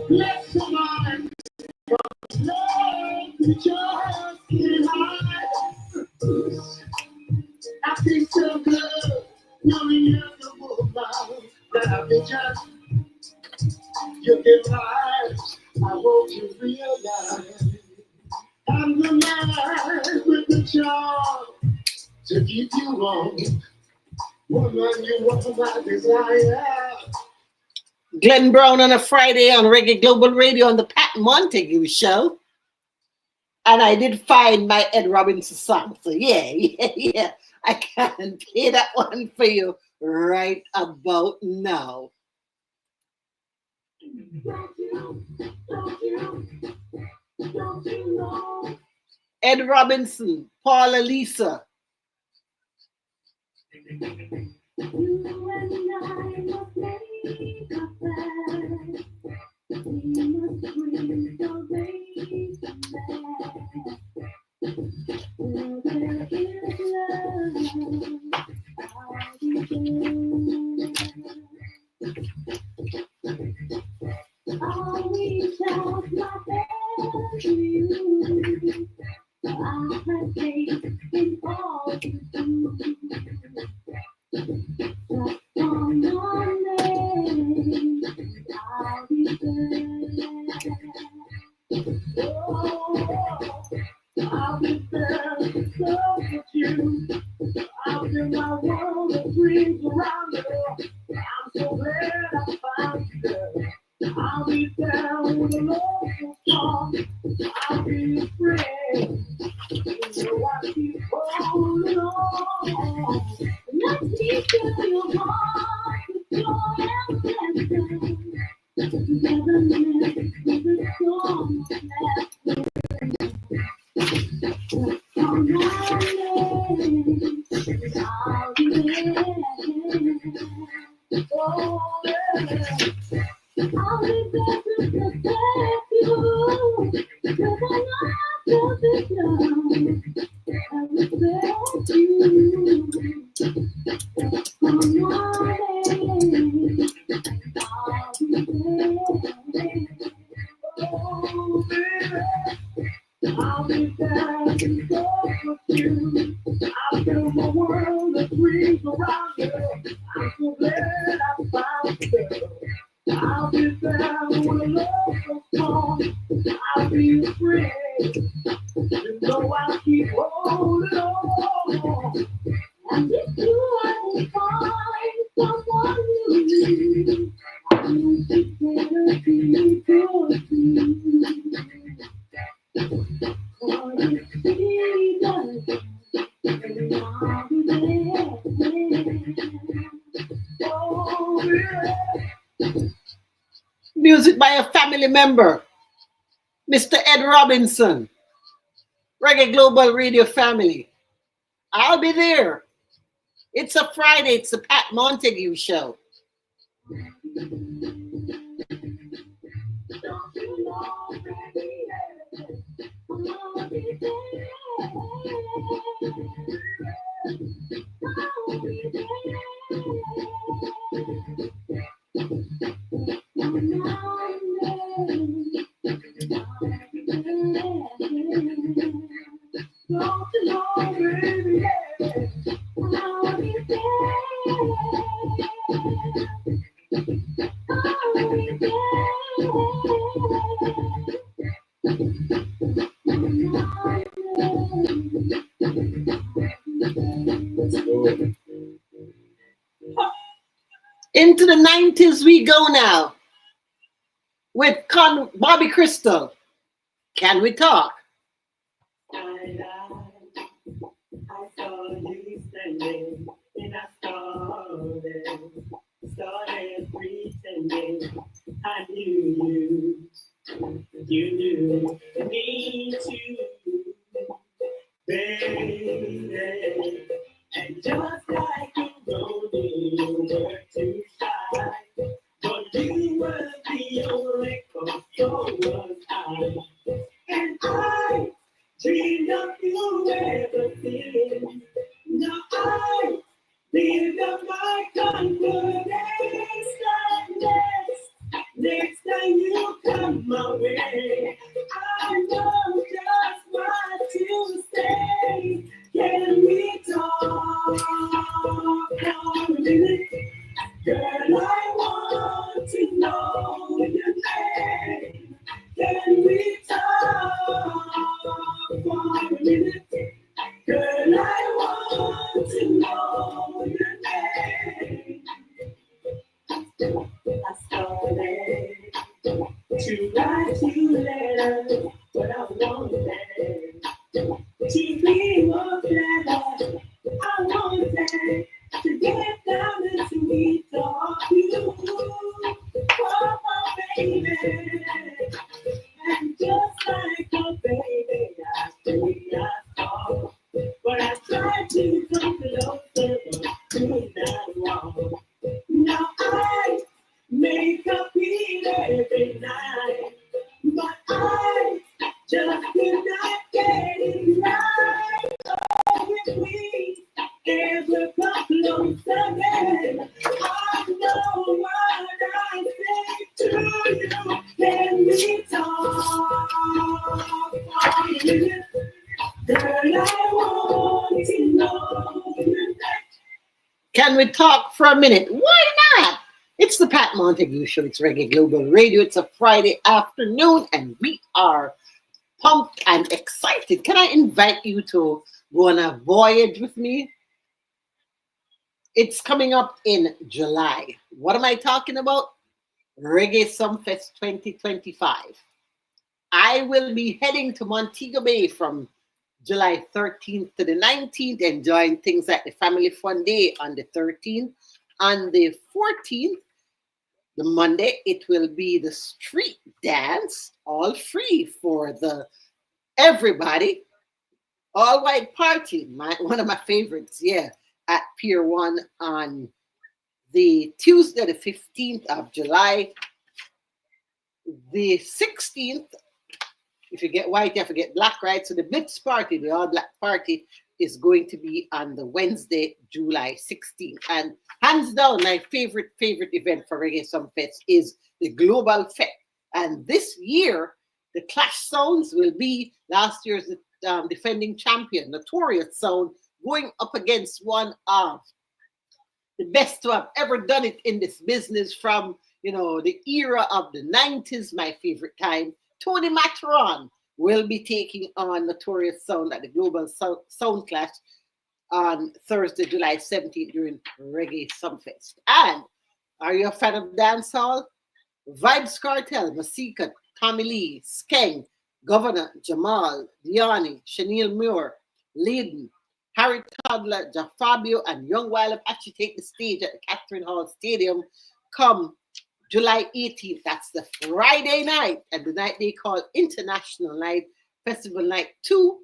Let somebody love you just can't hide. I feel so good knowing you're the woman that I've been just. You can lie, I hope you realize I'm the man with the charm to keep you warm. Woman, you are my desire. Glenn Brown on a Friday on Reggae Global Radio on the Pat Montague show. And I did find my Ed Robinson song. So yeah. I can play that one for you right about now. Don't you know? Ed Robinson, Paula Lisa. You and I must make a plan. We must bring salvation back. Where there is love, I'll be there. I'll reach out my hand to you. I have faith in all you do. Just on your name, I'll be there. Oh, I'll be there to love you. I'll be my world of dreams around you. I'm so glad I found you there. I'll be down with a local song. I'll be your friend. You know I keep holding on. Let me fill your heart with joy and blessing. Together with the storm of laughter. On my name, I'll be there. Oh, yeah. I'll be there to protect you, because I know this love, I respect you. On your name, I'll be there. Oh, baby, I'll be there to support you. I'll build my world of dreams around you. I'm so glad I found you. I'll be there with a love so strong. I'll be your friend. You know I'll keep holding on. And if you ever find someone you need, I will be there to you. For you see that, and I'll be there. Oh, yeah. Music by a family member, Mr. Ed Robinson, Reggae Global Radio family. I'll be there. It's a Friday. It's the Pat Montague show. Don't you know, baby, I'll be there. I'll be there. Don't you know, baby, I'll be there. I'll be there. Into the 90s we go now with Bobby Crystal. Can we talk? I saw you standing and I started pretending I knew you knew me too, baby. And just like you know, you were too shy, but you were the only cause, so was I. And I dreamed of you ever since. Now I build up my confidence. Next time you away. I know just what to say. Can we talk for a minute? Girl, I want to know your name. Can we talk for a minute? Girl, I want to know your name. I started to write you letters, but I wanted to be more clever. I wanted to get down and sweet talk you, oh baby, and just like a baby, I stay I fall, but I try to come closer, but you're not wrong. Now I make a feel every night, but I just cannot get it right. Oh, if we ever come close again, I know what I say to you. Can we talk for a minute? Girl, I want to know you. Can we talk for a minute? Why not? It's the Pat Montague Show. It's Reggae Global Radio. It's a Friday afternoon, and we are pumped and excited. Can I invite you to go on a voyage with me? It's coming up in July. What am I talking about? Reggae Sumfest 2025. I will be heading to Montego Bay from July 13th to the 19th, enjoying things like the Family Fun Day on the 13th. On the 14th, the Monday, it will be the street dance, all free for the everybody, all white party, one of my favorites, yeah, at Pier 1 on the Tuesday, the 15th of July. The 16th, if you get white, you have to get black, right? So the Blitz party, the all black party, is going to be on the Wednesday, July 16th. And hands down, my favorite event for Reggae Sumfest is the Global Fest. And this year, the Clash Sounds will be last year's defending champion, Notorious Sound, going up against one of the best to have ever done it in this business from, the era of the 90s, my favorite time. Tony Matron will be taking on Notorious Sound at the Global Sound Clash on Thursday, July 17th during Reggae Sumfest. And are you a fan of dancehall? Vibes Cartel, Masika, Tommy Lee, Skeng, Governor, Jamal, Diani, Chanel Muir, Layden, Harry Toddler, Fabio, and Young Wild actually take the stage at the Catherine Hall Stadium come July 18th. That's the Friday night, and the night they call International Night, Festival Night 2.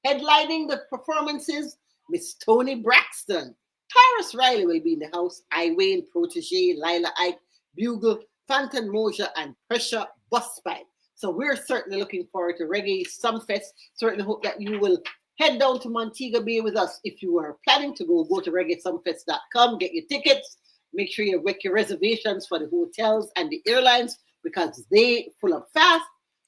Headlining the performances, Miss Tony Braxton. Taurus Riley will be in the house. Iwayne, Protege, Lila Ike, Bugle, Phantom Moja, and Pressure Busspipe. So we're certainly looking forward to Reggae Sumfest. Certainly hope that you will head down to Montego Bay with us. If you are planning to go to reggaesumfest.com, get your tickets. Make sure you make your reservations for the hotels and the airlines because they full up fast.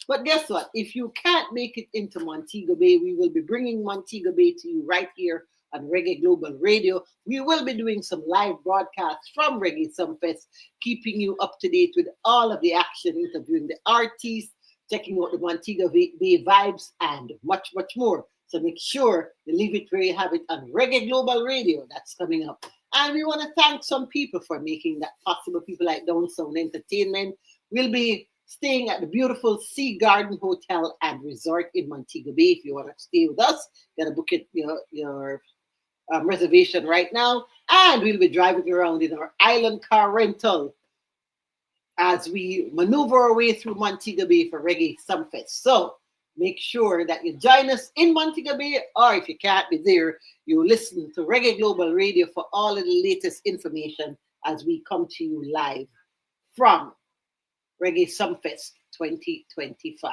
But guess what? If you can't make it into Montego Bay, we will be bringing Montego Bay to you right here on Reggae Global Radio. We will be doing some live broadcasts from Reggae Sumfest, keeping you up to date with all of the action, interviewing the artists, checking out the Montego Bay vibes, and much, much more. So make sure you leave it where you have it on Reggae Global Radio. That's coming up. And we want to thank some people for making that possible. People like Down Sound Entertainment. We'll be staying at the beautiful Sea Garden Hotel and Resort in Montego Bay. If you want to stay with us, you got to book it, your reservation right now. And we'll be driving around in our island car rental as we maneuver our way through Montego Bay for Reggae Sumfest. So make sure that you join us in Montego Bay, or if you can't be there, you listen to Reggae Global Radio for all of the latest information as we come to you live from Reggae Sumfest 2025.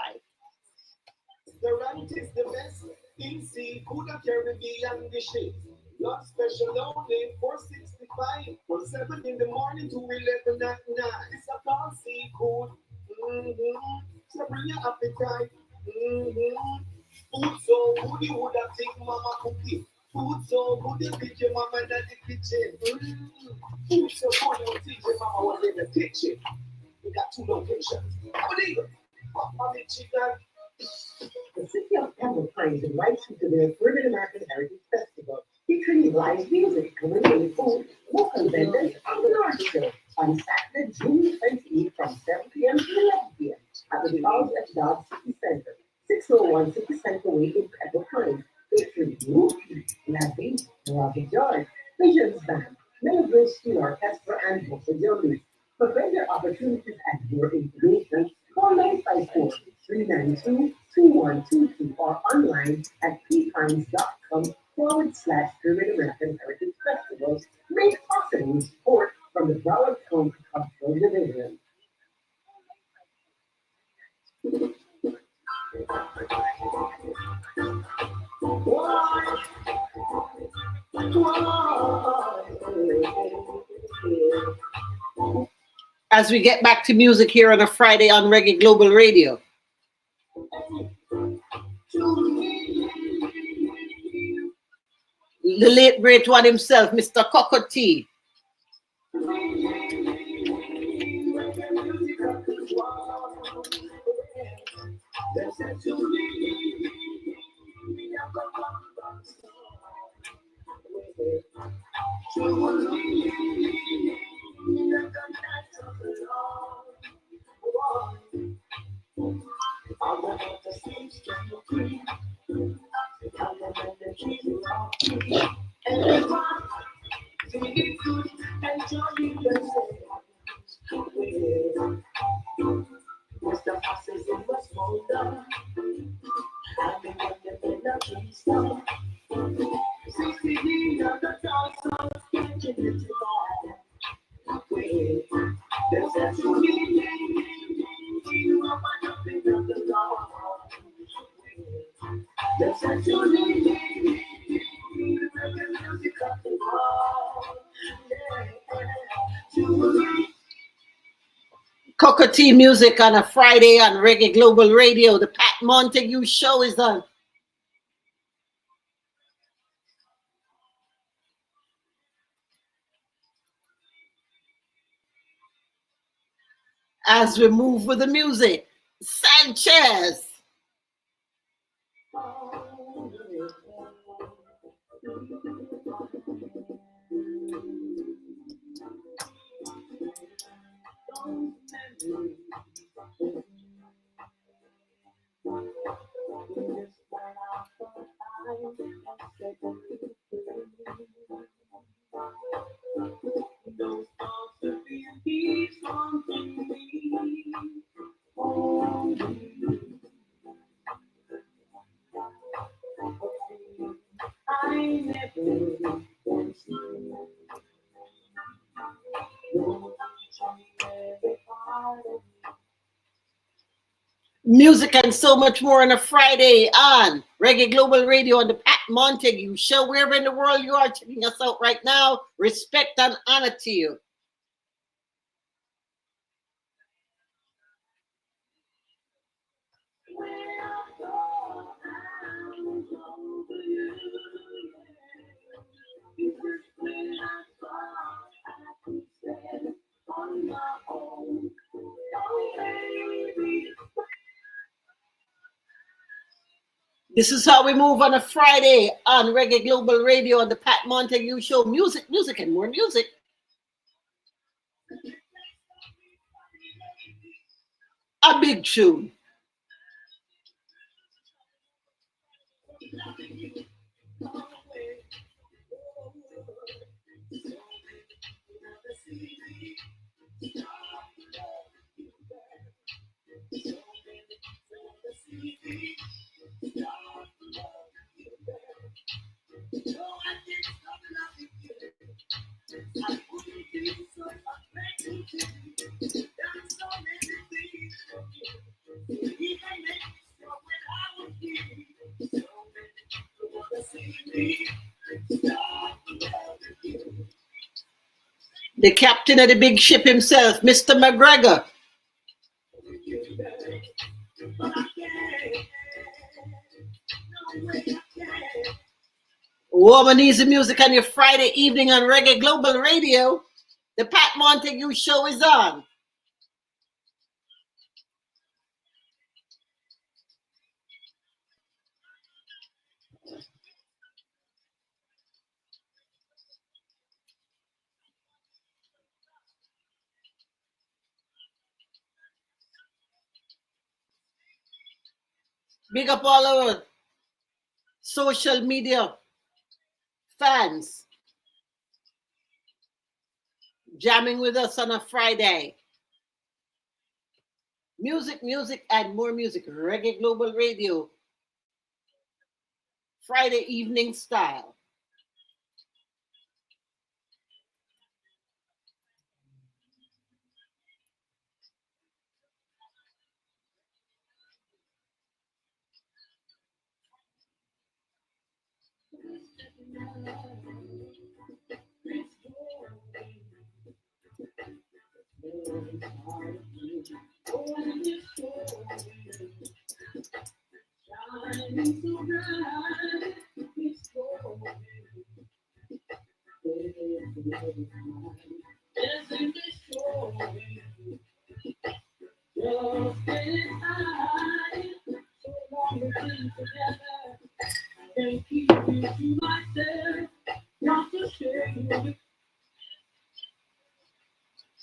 The right is the best. In sea, could have Caribbean dishes. Love special only 465 from 7 in the morning to 11 at night. It's a call seafood. bring your appetite. Food so good, you would have taken mama cookie. Food so good, you teach your mama in the kitchen. Food so good, you teach your mama was in the kitchen. We got 2 locations. Mama chicken. The city of Pembroke Pines invites you to their Urban American Heritage Festival, featuring live music, culinary food, local vendors, and an art show on Saturday, June 28th from 7 p.m. to 11 p.m. at the Charles F. Dodge City Center, 601 City Center Way in Pembroke Pines, featuring Rookie, Lavi, Robbie George, Visions Band, Melville Steel Orchestra, and vocal judges. For vendor opportunities and more information, call 954-392-2122 or online at ppines.com/Urban American Heritage Festival, made possible with support from the Broward County Cultural Division. As we get back to music here on a Friday on Reggae Global Radio. The late great one himself, Mr. Coco T. Coco T music on a Friday on Reggae Global Radio. The Pat Montague show is on. As we move with the music, Sanchez. Music and so much more on a Friday on Reggae Global Radio on the Pat Montague show. Wherever in the world you are checking us out right now, respect and honor to you. This is how we move on a Friday on Reggae Global Radio on the Pat Montague show. Music, music, and more music. A big tune. The captain of the big ship himself, Mr. McGregor. but I can't. No way I can. Woman Easy Music on your Friday evening on Reggae Global Radio. The Pat Montague Show is on. Big up all our social media fans jamming with us on a Friday. Music, music, and more music. Reggae Global Radio. Friday evening style.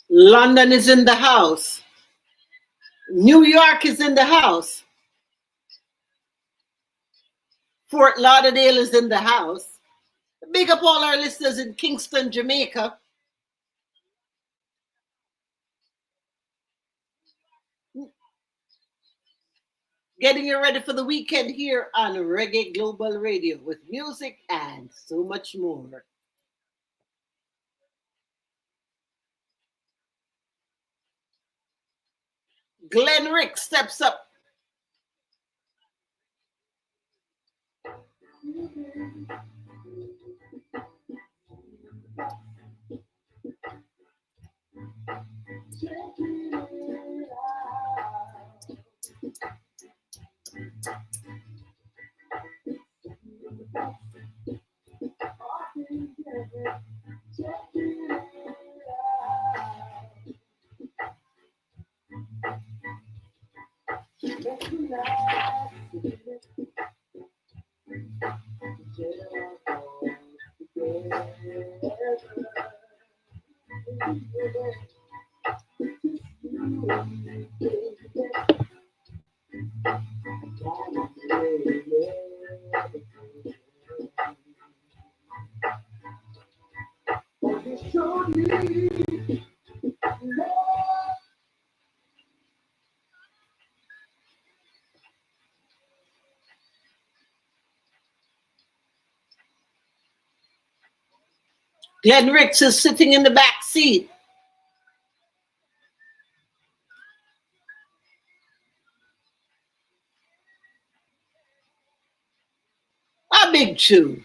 London is in the house. New York is in the house. Fort Lauderdale is in the house. Big up all our listeners in Kingston, Jamaica. Getting you ready for the weekend here on Reggae Global Radio with music and so much more. Glenn Rick steps up. Glenn Ricks is sitting in the back seat. A big tune.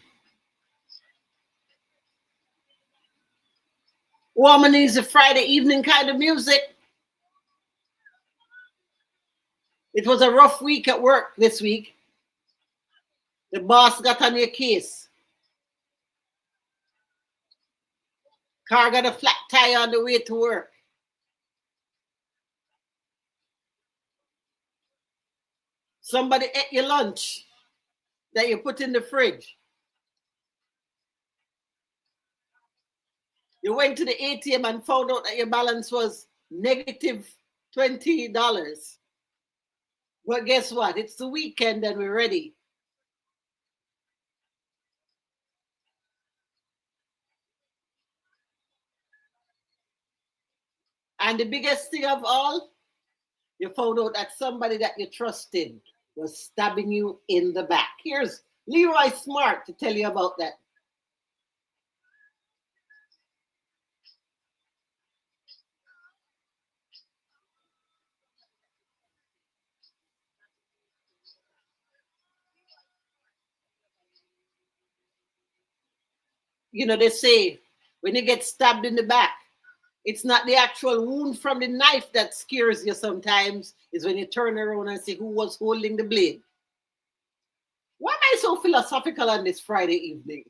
Woman needs a Friday evening kind of music. It was a rough week at work this week. The boss got on your case. Car got a flat tire on the way to work. Somebody ate your lunch that you put in the fridge. You went to the ATM and found out that your balance was negative $20. But guess what? It's the weekend and we're ready. And the biggest thing of all, you found out that somebody that you trusted was stabbing you in the back. Here's Leroy Smart to tell you about that. You know, they say when you get stabbed in the back, It's not the actual wound from the knife that scares you sometimes, is when you turn around and see who was holding the blade. Why am I so philosophical on this Friday evening?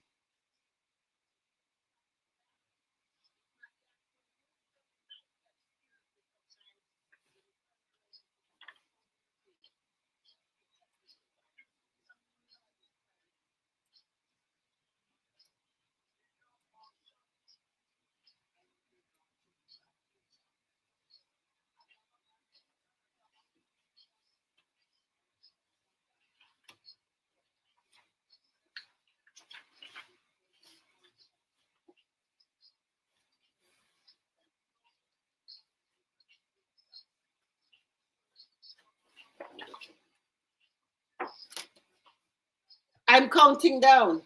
I'm counting down.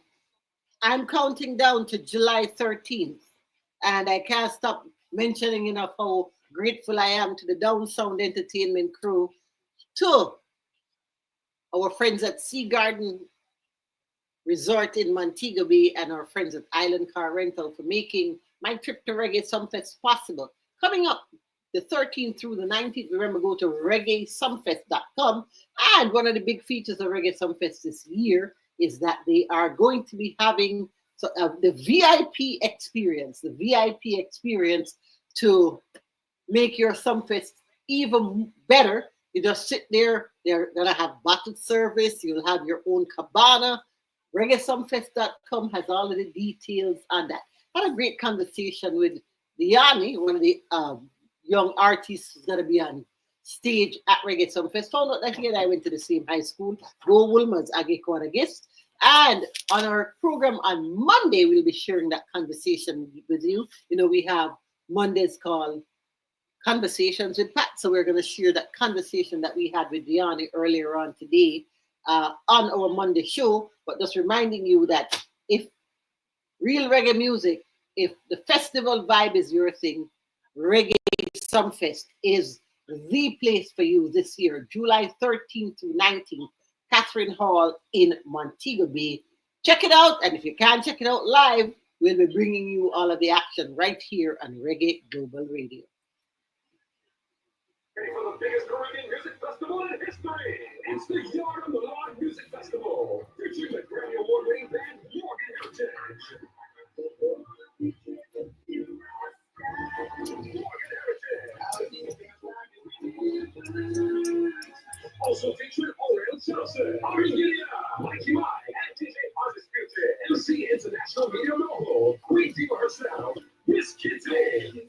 I'm counting down to July 13th. And I can't stop mentioning enough how grateful I am to the Down Sound Entertainment crew, to our friends at Sea Garden Resort in Montego Bay, and our friends at Island Car Rental for making my trip to Reggae Sumfest possible. Coming up the 13th through the 19th, remember, go to reggaesumfest.com. And one of the big features of Reggae Sumfest this year is that they are going to be having the VIP experience to make your Sumfest even better. You just sit there, they're gonna have bottle service, you'll have your own cabana. ReggaeSumfest.com has all of the details on that. Had a great conversation with Diani, one of the young artists who's gonna be on stage at Reggae Sumfest. Found out that he and I went to the same high school, Go Woolmans, Agekwanagist. And on our program on Monday, we'll be sharing that conversation with you. You know, we have Mondays called Conversations with Pat. So we're going to share that conversation that we had with Diani earlier on today on our Monday show. But just reminding you that if real reggae music, if the festival vibe is your thing, Reggae Sumfest is the place for you this year, July 13th to 19th, Catherine Hall in Montego Bay. Check it out. And if you can't check it out live, we'll be bringing you all of the action right here on Reggae Global Radio. Ready for the biggest Caribbean music festival in history. It's the Yard of the Lawn Music Festival, featuring the Grammy Award-winning band Morgan Heritage. Also featuring Oreo Johnson, Argentina, Mikey Mike, and DJ Undisputed, MC International Media Mogul, Queen Diva herself, Miss Kitty.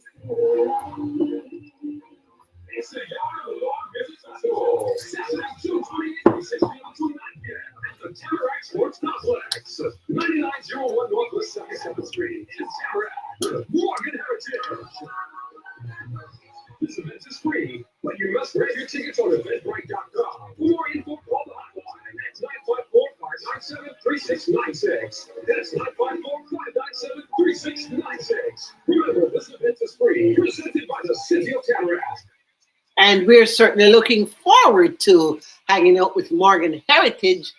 It's the Yard of the Lawn Music Festival, Saturday, June 28th, 6 p.m. to 9 p.m. at the Tamarack Sports Complex, 9901 Northwest 77th Street in Tamarack. Morgan Heritage. This event is free, but you must grab your tickets on eventbrite.com. For more info, call the hotline at 954-597-3696. That's 954-597-3696. Remember, this event is free, presented by the City of Tamarack. And we're certainly looking forward to hanging out with Morgan Heritage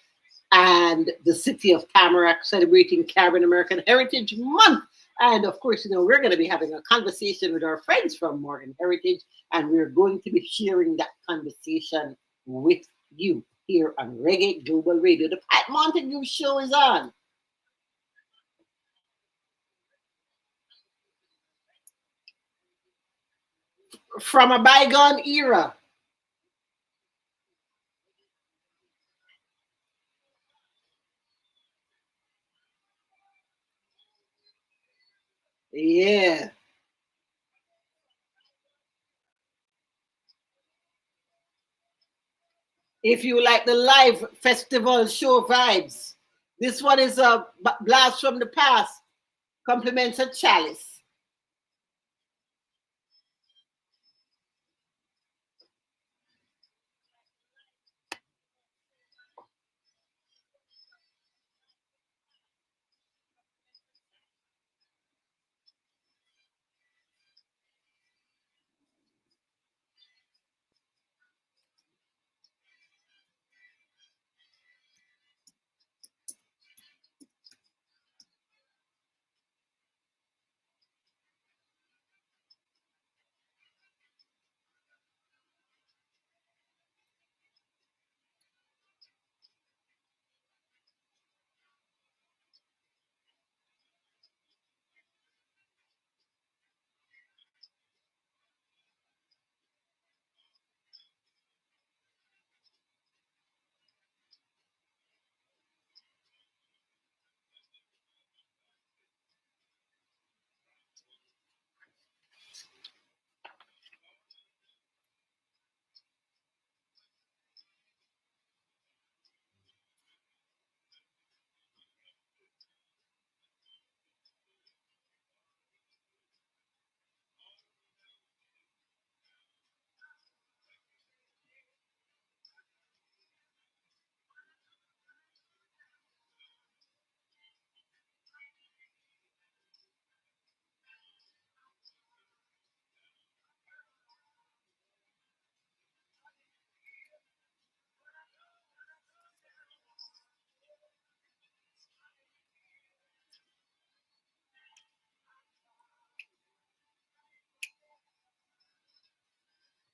and the City of Tamarack celebrating Caribbean American Heritage Month. And of course, you know, we're going to be having a conversation with our friends from Morgan Heritage, and we're going to be sharing that conversation with you here on Reggae Global Radio. The Pat Montague show is on. From a bygone era. Yeah. If you like the live festival show vibes, this one is a blast from the past. Compliments of Chalice.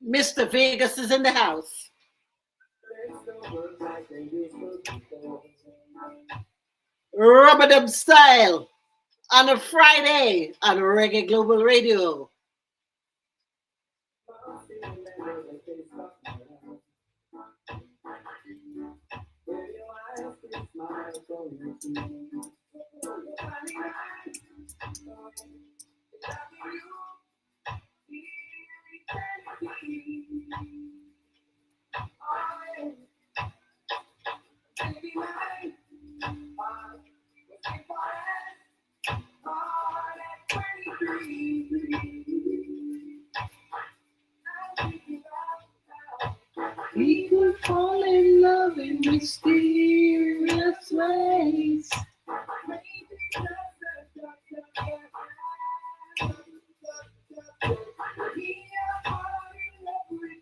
Mr. Vegas is in the house. Rubber dub style on a Friday on Reggae Global Radio. We could fall in love in mysterious ways.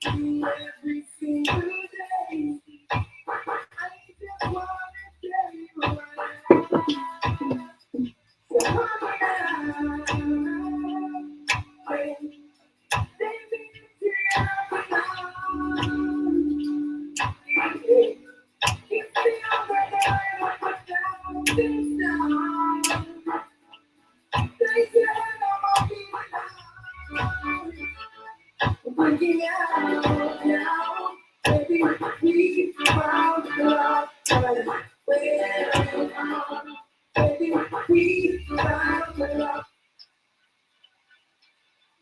Every single day.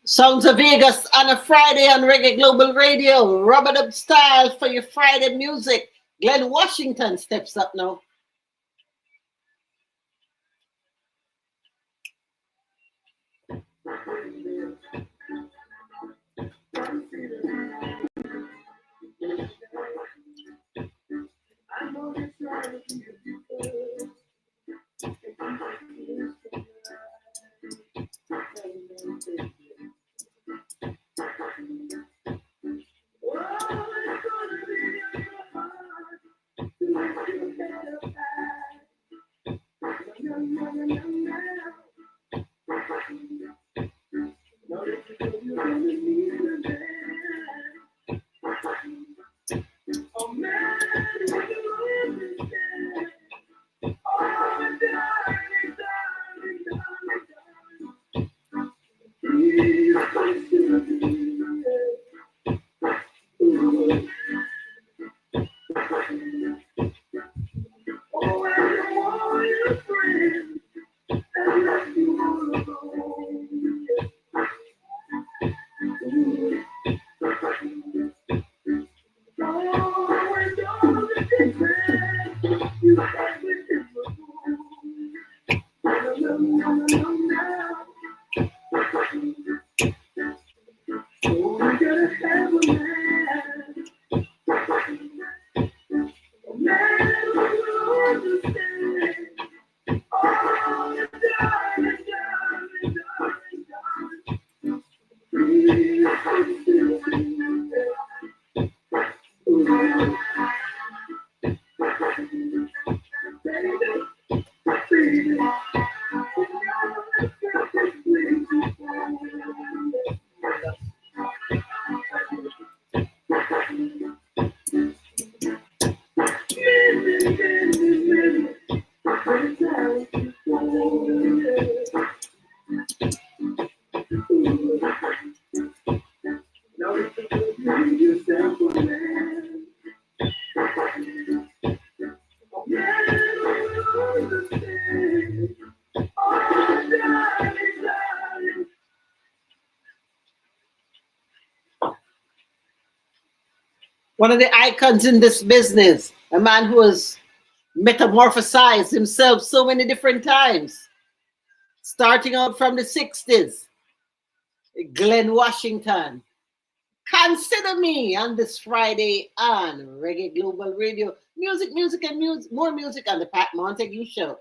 Sounds of Vegas on a Friday on Reggae Global Radio. Rubber dub style for your Friday music. Glenn Washington steps up now. One of the icons in this business, a man who has metamorphosized himself so many different times, starting out from the 60s, Glenn Washington. Consider me on this Friday on Reggae Global Radio. Music, music, and music, more music on the Pat Montague Show.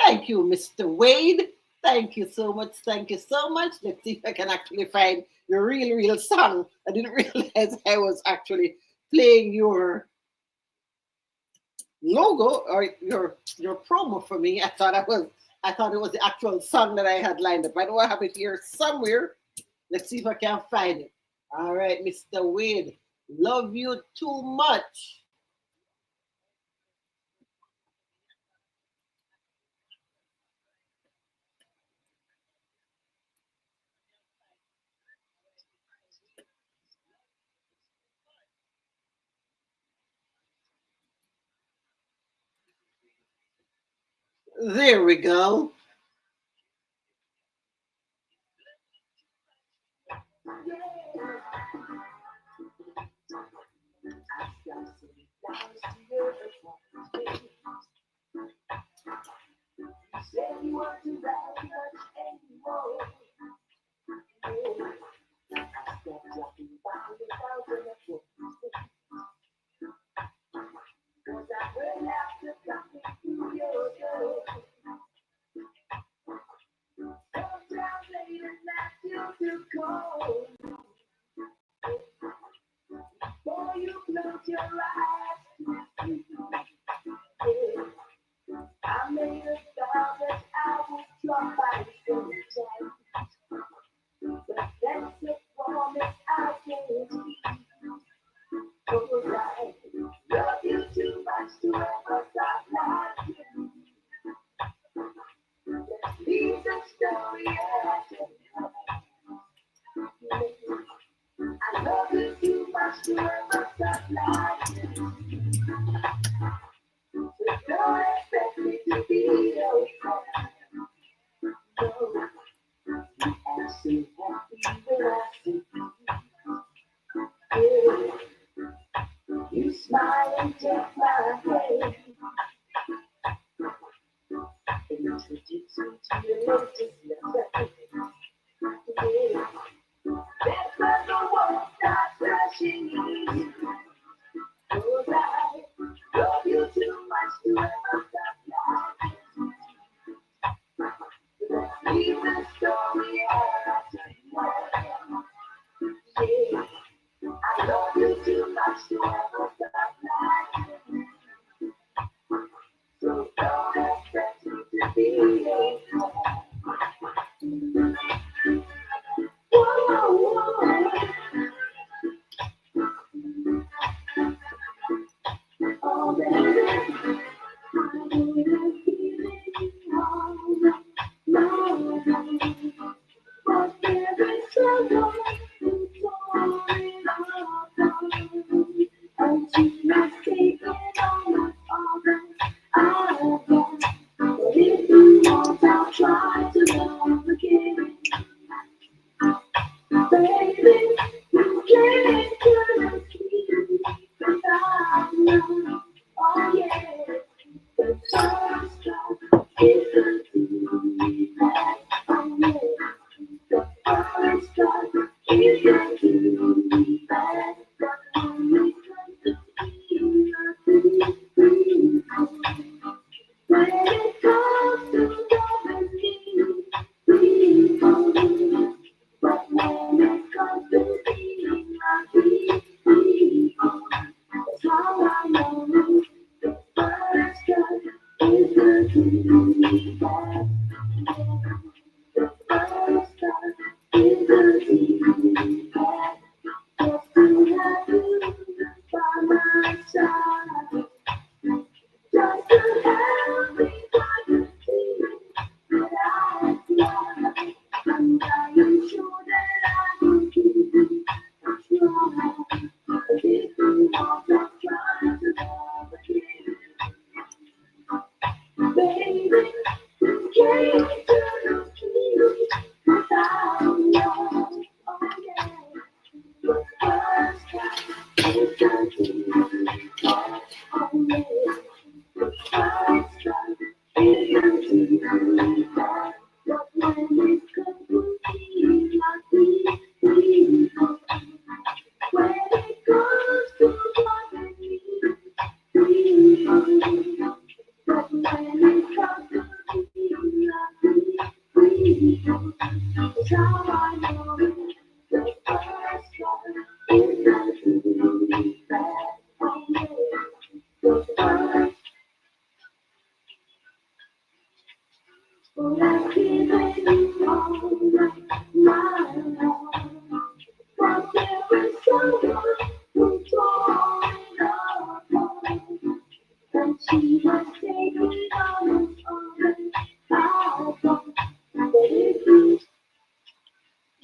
Thank you, Mr. Wade. Thank you so much. Thank you so much. Let's see if I can actually find your real song. I didn't realize I was actually playing your logo or your promo for me. I thought I was I thought it was the actual song that I had lined up. I know I have it here somewhere. Let's see if I can find it. All right, Mr. Wade. Love you too much. There we go.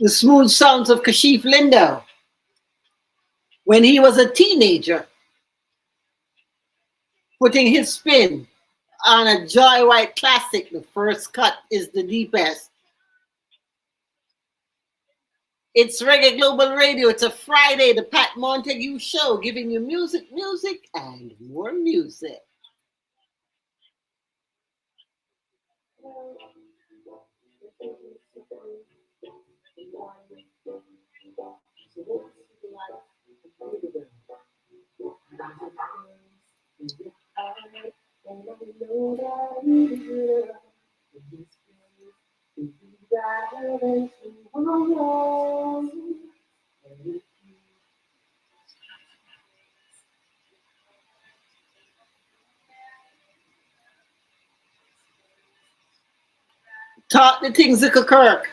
The smooth sounds of Kashif Lindo when he was a teenager, putting his spin on a Joy White classic. The first cut is the deepest. It's Reggae Global Radio. It's a Friday, the Pat Montague Show, giving you music, music, and more music. Talk the things that could Kirk.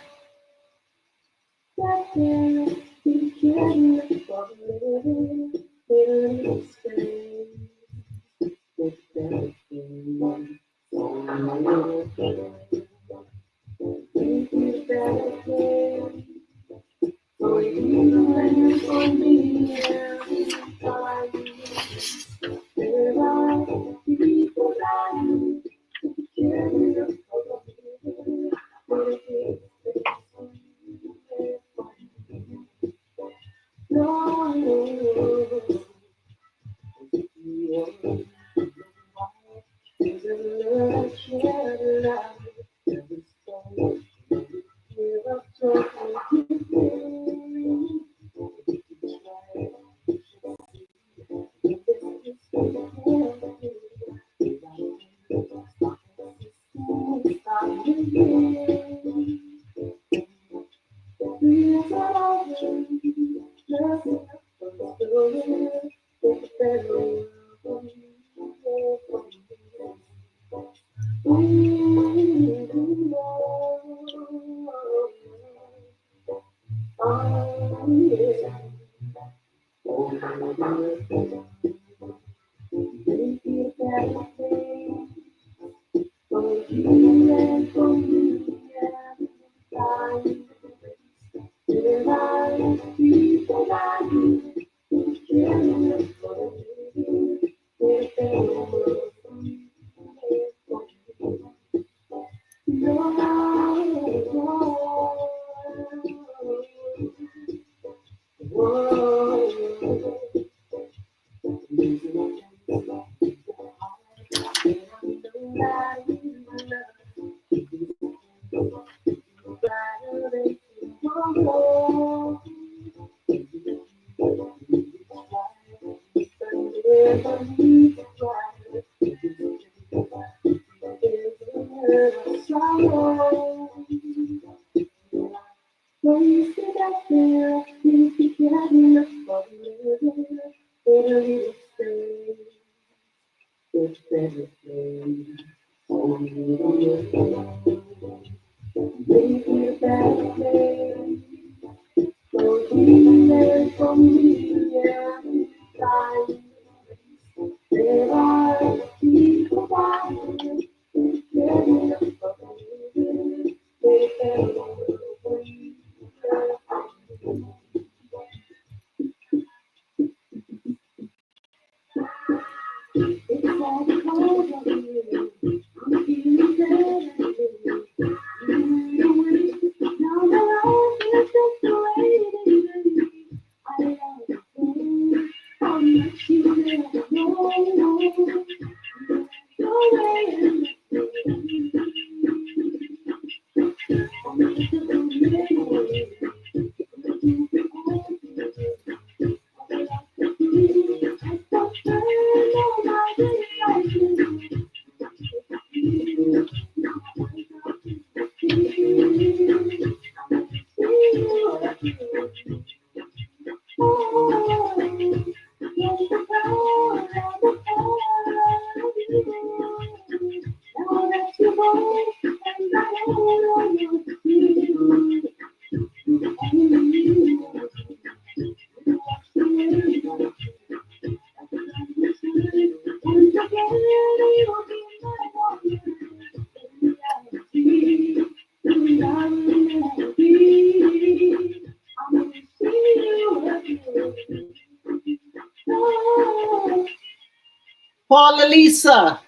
Paula Lisa,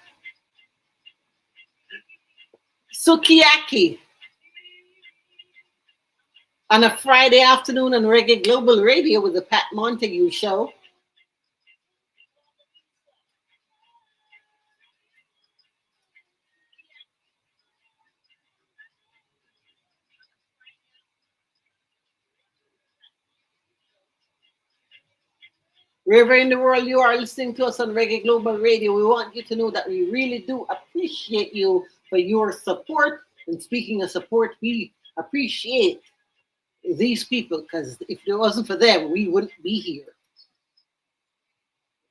Sukiyaki, on a Friday afternoon on Reggae Global Radio with the Pat Montague Show. Wherever in the world you are listening to us on Reggae Global Radio, we want you to know that we really do appreciate you for your support. And speaking of support, we appreciate these people because if it wasn't for them, we wouldn't be here.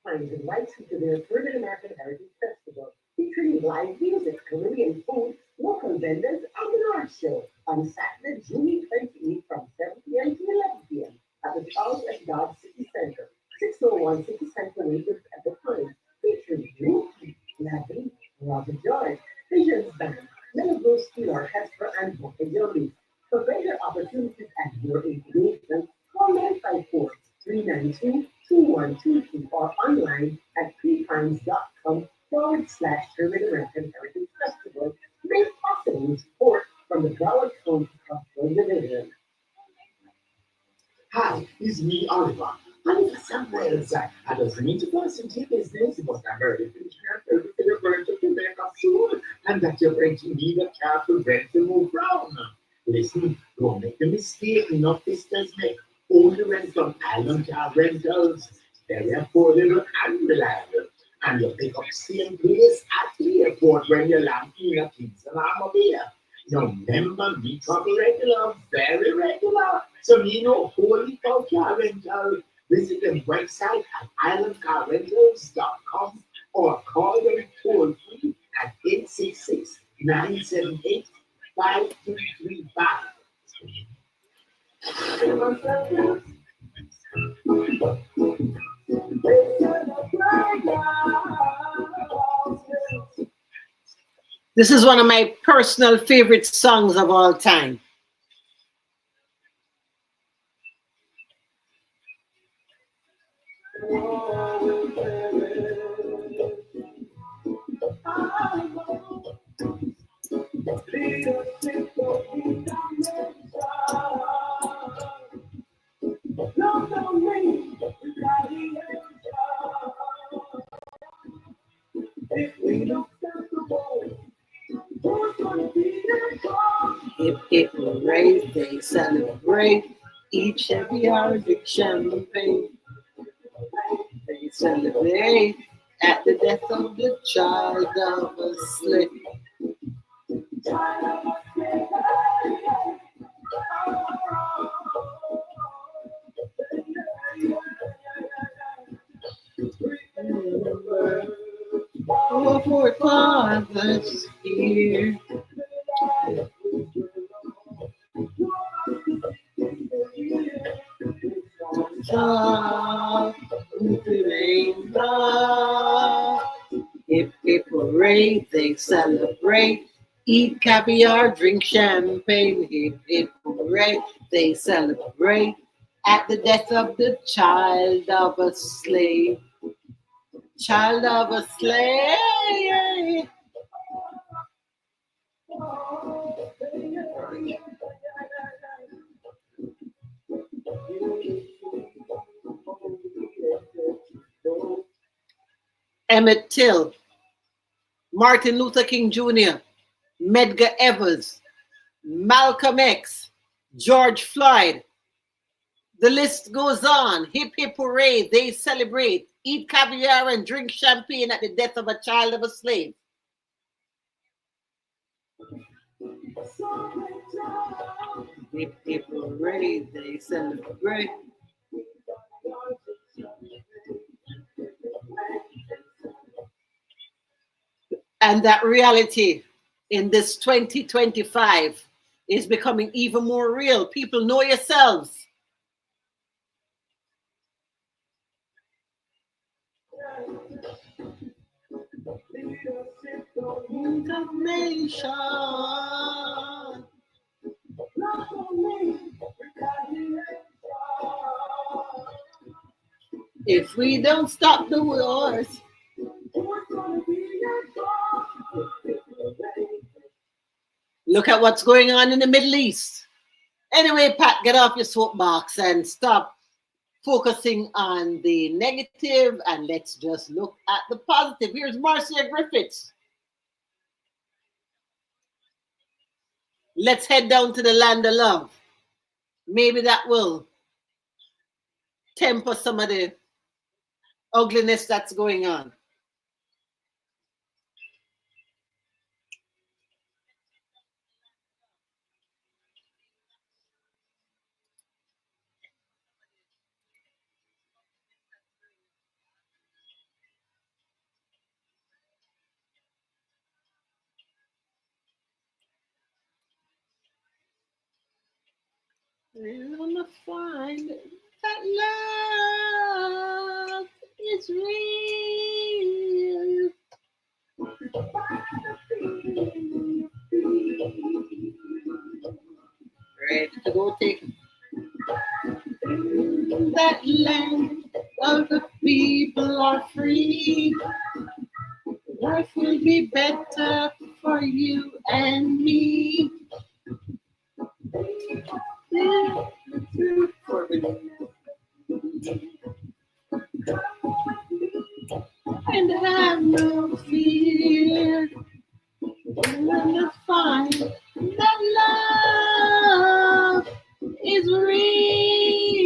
Times invites you to their third American Heritage Festival, featuring live music, Caribbean food, local vendors, and the North Show on Saturday, June 28th from 7 p.m. to 11 p.m. at the Charles F. Dodge City Center, 601 City Center, Lakers at the time, featuring Ruthie, Natalie, Robert George, Visions Band, Melville Steel Orchestra, and Montague. For greater opportunities and more information, call 954 392 2122 or online at pretimes.com/Third American Heritage Festival, made possible with support from the Broward County Cultural Division. Hi, it's me, Oliver. I'm for somewhere else. I just need to go into your business. You must have heard it. Everything you're going to make up soon, and that you're going to need a car to rent to move around. Listen, don't make the mistake enough visitors make. Only rent from Island Car Rentals. Very affordable and reliable. And you pick up same place at the airport when you land in a Kingston Automobile. Now, remember, me trouble regular, very regular. So, me know Holy Cow Car Rental. Visit their website at islandcarrentals.com or call them toll free at 866 978 5335. This is one of my personal favorite songs of all time. If it will raise, they celebrate. Each every hour, big champagne. They celebrate at the death of the child of a slave. Our forefathers here. If people rave, they celebrate. Eat caviar, drink champagne. If people rave, they celebrate. At the death of the child of a slave. Child of a slave. Emmett Till, Martin Luther King Jr., Medgar Evers, Malcolm X, George Floyd. The list goes on. Hip hip hooray, they celebrate. Eat caviar and drink champagne at the death of a child of a slave. Hip hip hooray, they celebrate. And that reality in this 2025 is becoming even more real. People, know yourselves. Information. If we don't stop the wars. Look at what's going on in the Middle East. Anyway, Pat, get off your soapbox and stop focusing on the negative and let's just look at the positive. Here's Marcia Griffiths. Let's head down to the land of love. Maybe that will temper some of the ugliness that's going on. We're gonna find that love is real. Ready to go take that land of the people are free. Life will be better for you and me. And have no fear. We're gonna find that love is real.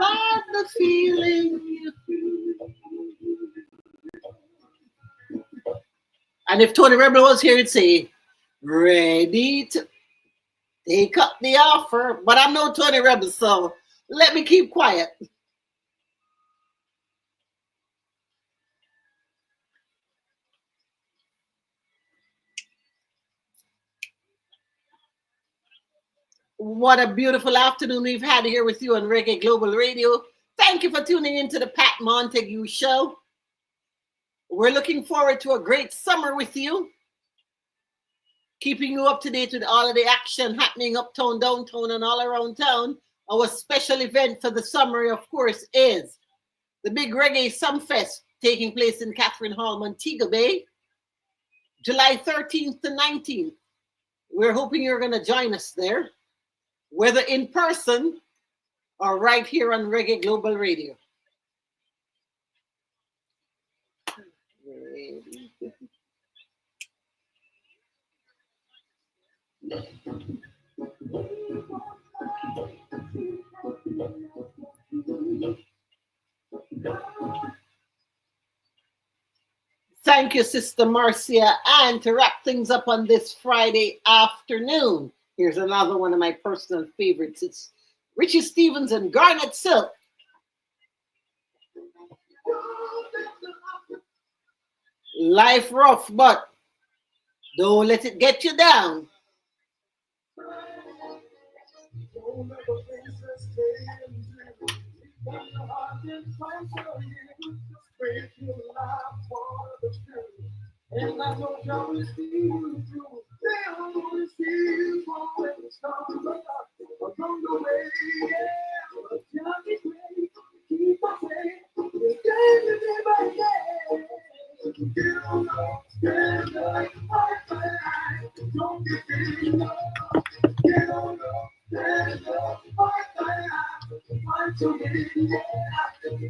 By the feeling you feel. And if Tony Rebel was here, he'd say, ready to take up the offer. But I'm no Tony Rebel, so let me keep quiet. What a beautiful afternoon we've had here with you on Reggae Global Radio. Thank you for tuning into the Pat Montague Show. We're looking forward to a great summer with you. Keeping you up to date with all of the action happening uptown, downtown, and all around town. Our special event for the summer, of course, is the big Reggae Sumfest taking place in Catherine Hall, Montego Bay, July 13th to 19th. We're hoping you're going to join us there, whether in person or right here on Reggae Global Radio. Thank you, Sister Marcia. And to wrap things up on this Friday afternoon, here's another one of my personal favorites. It's Richie Stevens and Garnet Silk. Life rough, but don't let it get you down. And I know y'all will see you through. They'll only see you when the stars are up along the way. Yeah, but y'all be great. Keep on saying, you gave me day by day. Get on up, stand up, fight for life. Don't give in up. Get on up, stand up, fight for life. Fight to win, yeah.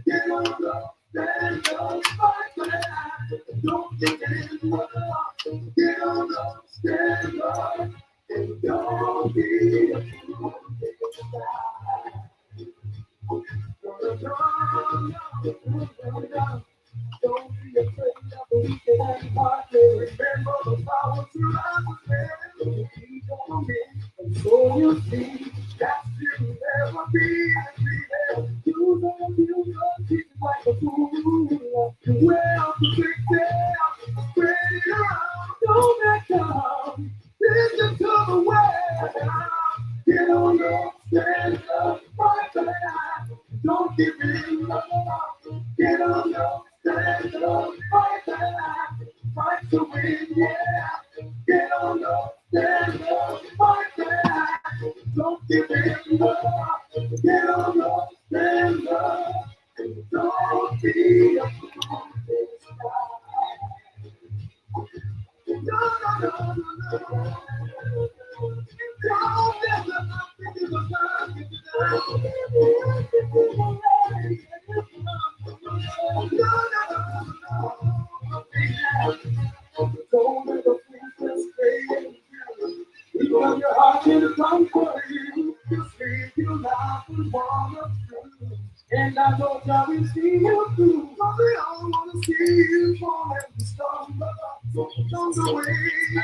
Get on up, stand up, fight for life. Don't give in up. Get on up, stand up, and don't be afraid. Don't be afraid of the wicked and hearted. Remember the power to rise again. Keep on in, and so you see that you'll never be defeated. You don't feel your teeth like a fool. Well, protected, spread it around. Don't back down. Listen to the word. Get on up, stand up, fight for life. Don't give in up. Get on up, stand up, fight for life. Fight to win, yeah. Get on up, stand up, fight for life. Don't give in up. Get on up, stand up. be a fool this time. No, no, no, no, no. Don't ever think it was love you don't let the princess stay. Even your heart will come for you. You sleep, you laugh, and wanna through. And I know God will see you through. But we all wanna see you fall and stumble. Don't away.